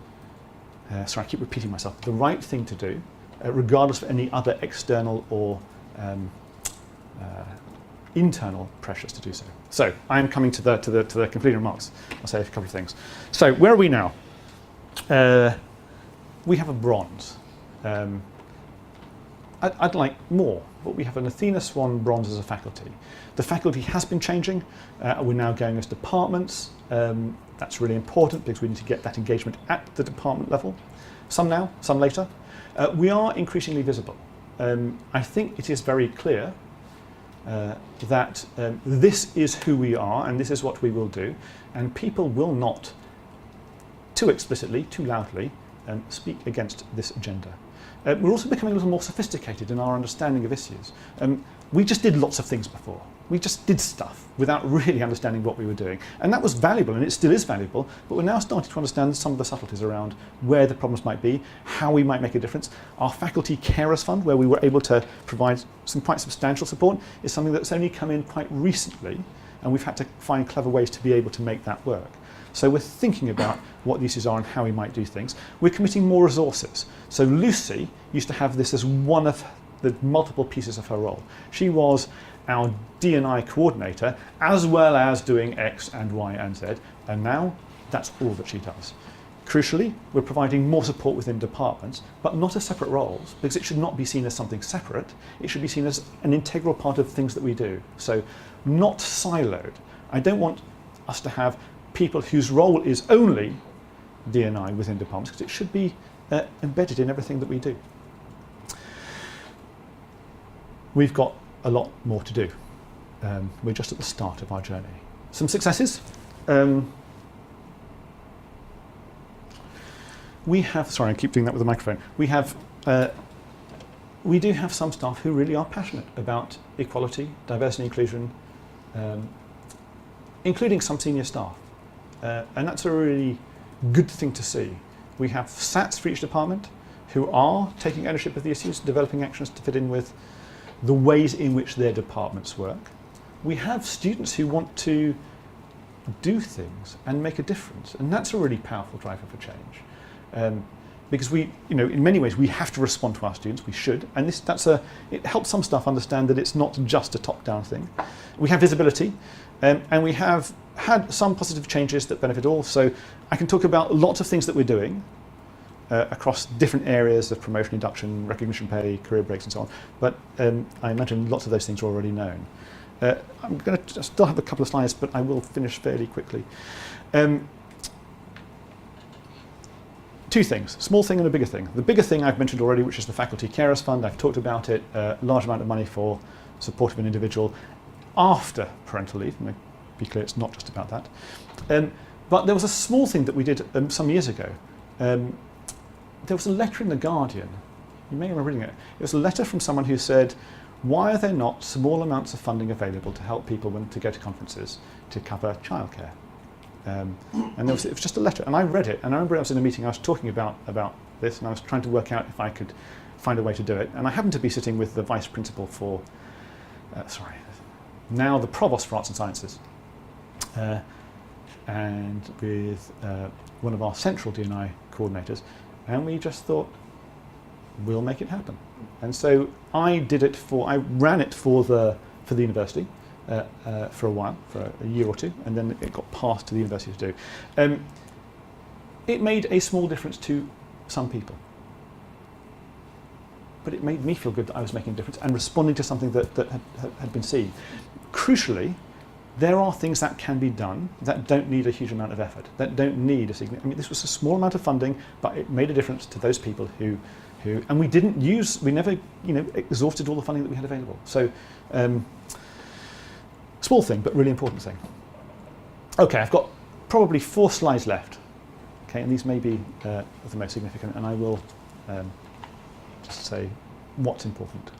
sorry, I keep repeating myself, the right thing to do, regardless of any other external or internal pressures to do so. So I'm coming to the concluding remarks. I'll say a couple of things. So where are we now? We have a bronze. I'd like more, but we have an Athena SWAN bronze as a faculty. The faculty has been changing. We're now going as departments. That's really important because we need to get that engagement at the department level. Some now, some later. We are increasingly visible. I think it is very clear that this is who we are and this is what we will do, and people will not too explicitly, too loudly speak against this agenda. We're also becoming a little more sophisticated in our understanding of issues. We just did lots of things before. We just did stuff without really understanding what we were doing. And that was valuable, and it still is valuable, but we're now starting to understand some of the subtleties around where the problems might be, how we might make a difference. Our Faculty Carers Fund, where we were able to provide some quite substantial support, is something that's only come in quite recently, and we've had to find clever ways to be able to make that work. So we're thinking about what the issues are and how we might do things. We're committing more resources. So Lucy used to have this as one of the multiple pieces of her role. She was our D&I coordinator, as well as doing X and Y and Z, and now that's all that she does. Crucially, we're providing more support within departments, but not as separate roles, because it should not be seen as something separate. It should be seen as an integral part of things that we do. So not siloed. I don't want us to have people whose role is only D&I within departments, because it should be embedded in everything that we do. We've got a lot more to do. We're just at the start of our journey. Some successes. We have, sorry, I keep doing that with the microphone. We do have some staff who really are passionate about equality, diversity, inclusion, including some senior staff. And that's a really good thing to see. We have SATs for each department who are taking ownership of the issues, developing actions to fit in with the ways in which their departments work. We have students who want to do things and make a difference, and that's a really powerful driver for change. Because we, in many ways, we have to respond to our students. We should, and it helps some staff understand that it's not just a top-down thing. We have visibility, and we have had some positive changes that benefit all. So I can talk about lots of things that we're doing across different areas of promotion, induction, recognition pay, career breaks, and so on. But I imagine lots of those things are already known. I'm going to still have a couple of slides, but I will finish fairly quickly. Two things, small thing and a bigger thing. The bigger thing I've mentioned already, which is the Faculty Carers Fund. I've talked about it, a large amount of money for support of an individual after parental leave. Let me be clear, it's not just about that. But there was a small thing that we did some years ago. There was a letter in The Guardian. You may remember reading it. It was a letter from someone who said, why are there not small amounts of funding available to help people to go to conferences to cover childcare? And it was just a letter, and I read it, and I remember I was in a meeting, I was talking about this, and I was trying to work out if I could find a way to do it, and I happened to be sitting with the vice principal for, now the provost for Arts and Sciences, and with one of our central D&I coordinators, and we just thought, we'll make it happen. And so I ran it for the university, for a while, for a year or two, and then it got passed to the university to do. It made a small difference to some people, but it made me feel good that I was making a difference and responding to something that had been seen. Crucially, there are things that can be done that don't need a huge amount of effort, that don't need a significant. I mean, this was a small amount of funding, but it made a difference to those people who and we never, exhausted all the funding that we had available. So. Small thing, but really important thing. Okay, I've got probably 4 slides left. Okay, and these may be the most significant, and I will just say what's important.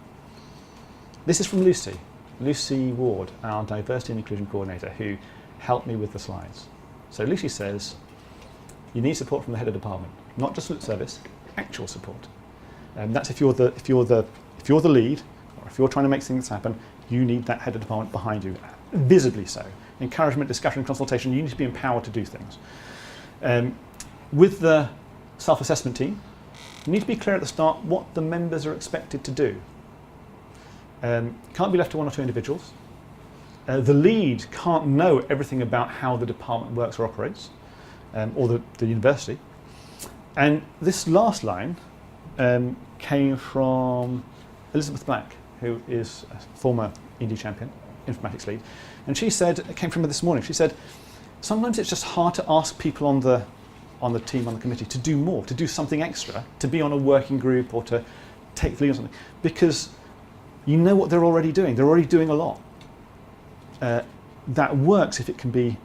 This is from Lucy Ward, our diversity and inclusion coordinator, who helped me with the slides. So Lucy says, you need support from the head of department, not just lip service, actual support. That's if you're the If you're the lead, or if you're trying to make things happen, you need that head of department behind you, visibly so. Encouragement, discussion, consultation, you need to be empowered to do things. With the self-assessment team, you need to be clear at the start what the members are expected to do. Can't be left to one or two individuals. The lead can't know everything about how the department works or operates, or the university. And this last line came from Elizabeth Black, who is a former Indy champion, informatics lead. And she said, it came from her this morning, she said, sometimes it's just hard to ask people on the team, on the committee, to do more, to do something extra, to be on a working group or to take the lead on something, because you know what they're already doing. They're already doing a lot. That works if it can be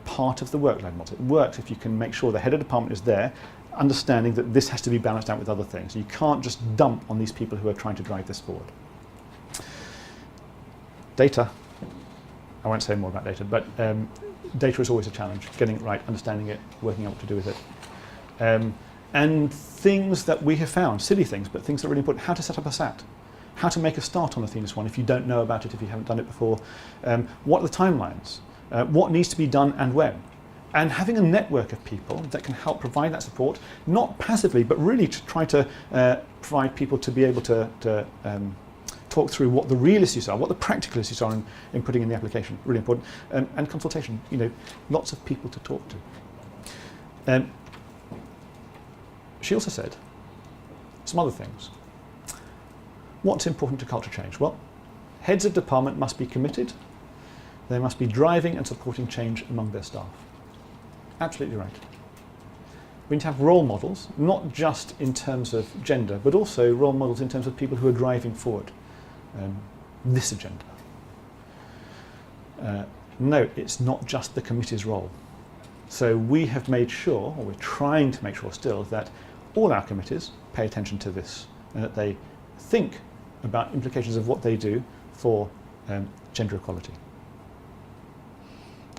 part of the workload model. It works if you can make sure the head of department is there, understanding that this has to be balanced out with other things. You can't just dump on these people who are trying to drive this forward. Data. I won't say more about data, but data is always a challenge. Getting it right, understanding it, working out what to do with it. And things that we have found, silly things, but things that are really important. How to set up a SAT. How to make a start on Athena SWAN if you don't know about it, if you haven't done it before. What are the timelines? What needs to be done and when? And having a network of people that can help provide that support, not passively, but really to try to provide people to be able to talk through what the real issues are, what the practical issues are in putting in the application, really important. And consultation, lots of people to talk to. She also said some other things. What's important to culture change? Well, heads of department must be committed. They must be driving and supporting change among their staff. Absolutely right. We need to have role models, not just in terms of gender, but also role models in terms of people who are driving forward this agenda. No, it's not just the committee's role. So we have made sure, or we're trying to make sure still, that all our committees pay attention to this and that they think about implications of what they do for gender equality.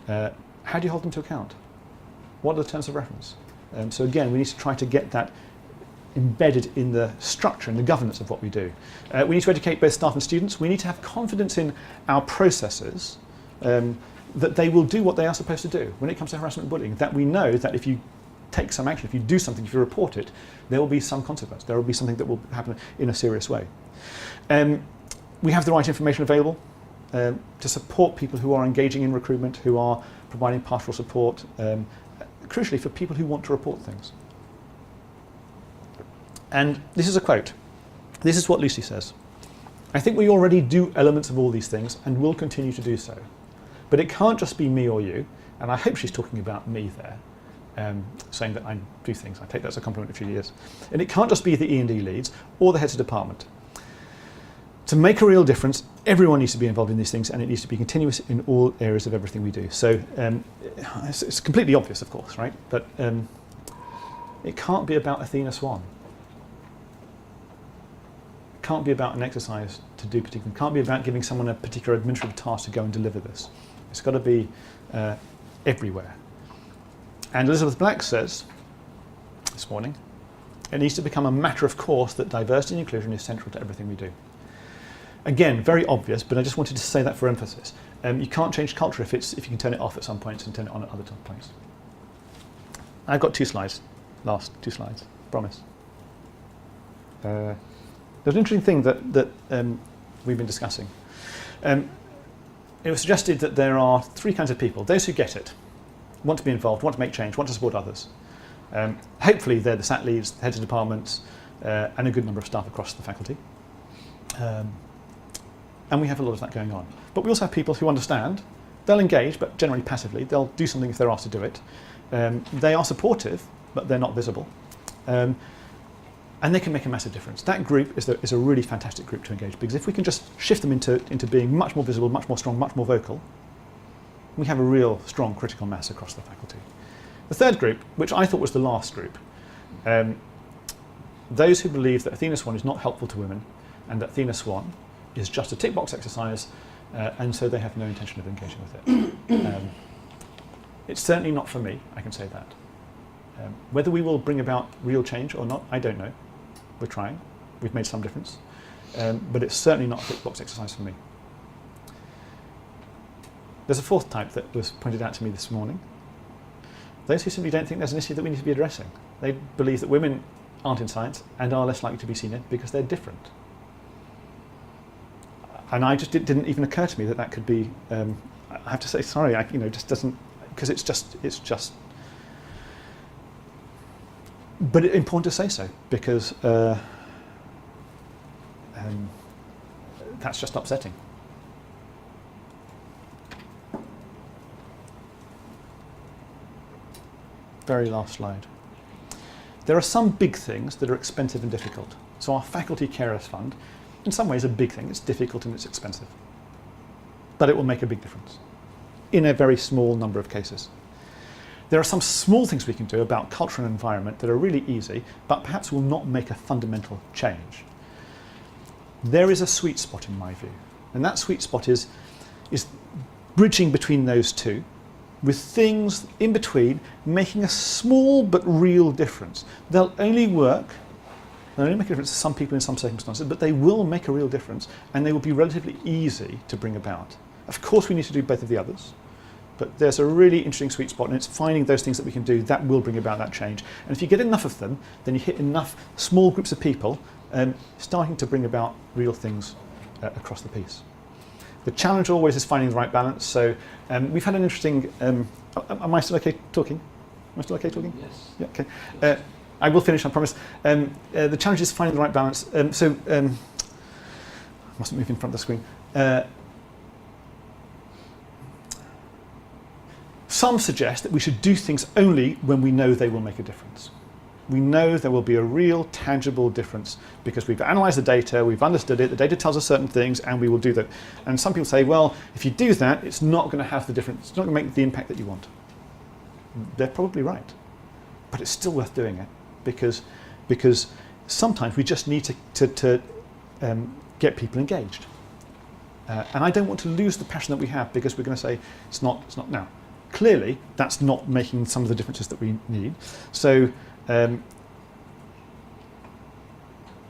How do you hold them to account? What are the terms of reference? So again, we need to try to get that embedded in the structure and the governance of what we do. We need to educate both staff and students. We need to have confidence in our processes that they will do what they are supposed to do when it comes to harassment and bullying, that we know that if you take some action, if you do something, if you report it, there will be some consequence. There will be something that will happen in a serious way. We have the right information available to support people who are engaging in recruitment, who are providing pastoral support, crucially for people who want to report things. And this is a quote. This is what Lucy says. I think we already do elements of all these things and will continue to do so. But it can't just be me or you, and I hope she's talking about me there, saying that I do things. I take that as a compliment if she is. And it can't just be the E&D leads or the heads of department. To make a real difference, everyone needs to be involved in these things, and it needs to be continuous in all areas of everything we do. So it's completely obvious, of course, right? But it can't be about Athena SWAN. It can't be about an exercise to do particular. It can't be about giving someone a particular administrative task to go and deliver this. It's got to be everywhere. And Elizabeth Black says this morning, it needs to become a matter of course that diversity and inclusion is central to everything we do. Again, very obvious, but I just wanted to say that for emphasis. You can't change culture if you can turn it off at some points and turn it on at other points. I've got 2 slides, last 2 slides, promise. There's an interesting thing that we've been discussing. It was suggested that there are 3 kinds of people. Those who get it, want to be involved, want to make change, want to support others. Hopefully they're the SAT leads, the heads of departments, and a good number of staff across the faculty. And we have a lot of that going on. But we also have people who understand. They'll engage, but generally passively. They'll do something if they're asked to do it. They are supportive, but they're not visible. And they can make a massive difference. That group is a really fantastic group to engage, because if we can just shift them into being much more visible, much more strong, much more vocal, we have a real strong critical mass across the faculty. The third group, which I thought was the last group, those who believe that Athena SWAN is not helpful to women and that Athena SWAN is just a tick box exercise, and so they have no intention of engaging with it. It's certainly not for me, I can say that. Whether we will bring about real change or not, I don't know. We're trying. We've made some difference. but it's certainly not a tick box exercise for me. There's a fourth type that was pointed out to me this morning. Those who simply don't think there's an issue that we need to be addressing. They believe that women aren't in science and are less likely to be seen in because they're different. And it didn't even occur to me that could be. I have to say sorry. Just doesn't, because it's just. But it's important to say so because that's just upsetting. Very last slide. There are some big things that are expensive and difficult. So our Faculty Carers Fund, in some ways, a big thing. It's difficult and it's expensive. But it will make a big difference in a very small number of cases. There are some small things we can do about culture and environment that are really easy, but perhaps will not make a fundamental change. There is a sweet spot in my view. And that sweet spot is bridging between those two, with things in between making a small but real difference. They'll only work, they'll only make a difference to some people in some circumstances, but they will make a real difference and they will be relatively easy to bring about. Of course we need to do both of the others, but there's a really interesting sweet spot and it's finding those things that we can do that will bring about that change. And if you get enough of them, then you hit enough small groups of people starting to bring about real things across the piece. The challenge always is finding the right balance. So we've had an interesting. Am I still okay talking? Am I still okay talking? Yes. Yeah. Okay. I will finish. I promise. The challenge is finding the right balance. I mustn't move in front of the screen. Some suggest that we should do things only when we know they will make a difference. We know there will be a real tangible difference because we've analysed the data, we've understood it, the data tells us certain things, and we will do that. And some people say, well, if you do that, it's not going to have the difference, it's not going to make the impact that you want. They're probably right, but it's still worth doing it because sometimes we just need to get people engaged. And I don't want to lose the passion that we have because we're going to say it's not now. Clearly, that's not making some of the differences that we need. So.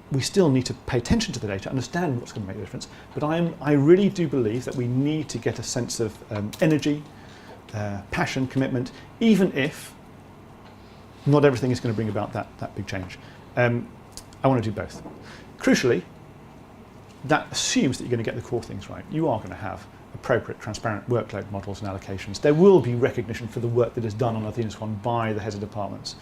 We still need to pay attention to the data, understand what's going to make a difference, but I really do believe that we need to get a sense of energy, passion, commitment, even if not everything is going to bring about that big change. I want to do both. Crucially, that assumes that you're going to get the core things right. You are going to have appropriate, transparent workload models and allocations. There will be recognition for the work that is done on Athena SWAN by the heads of departments.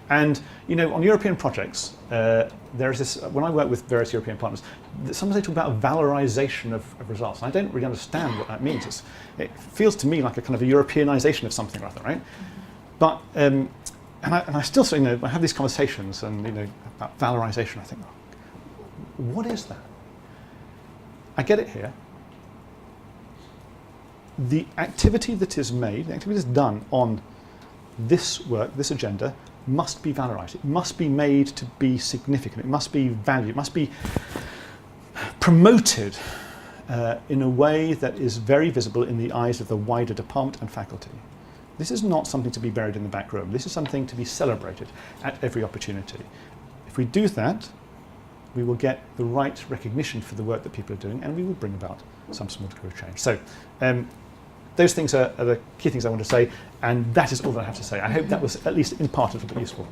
And on European projects, there is this, when I work with various European partners, sometimes they talk about a valorization of results. And I don't really understand what that means. It feels to me like a kind of a Europeanization of something or other, right? But, and I still say, I have these conversations and, about valorization, I think, what is that? I get it here. The activity that is made, the activity that is done on this work, this agenda, must be valorized. It must be made to be significant. It must be valued. It must be promoted in a way that is very visible in the eyes of the wider department and faculty. This is not something to be buried in the back room. This is something to be celebrated at every opportunity. If we do that, we will get the right recognition for the work that people are doing and we will bring about some small degree of change. So those things are the key things I want to say, and that is all that I have to say. I hope that was at least in part a little bit useful.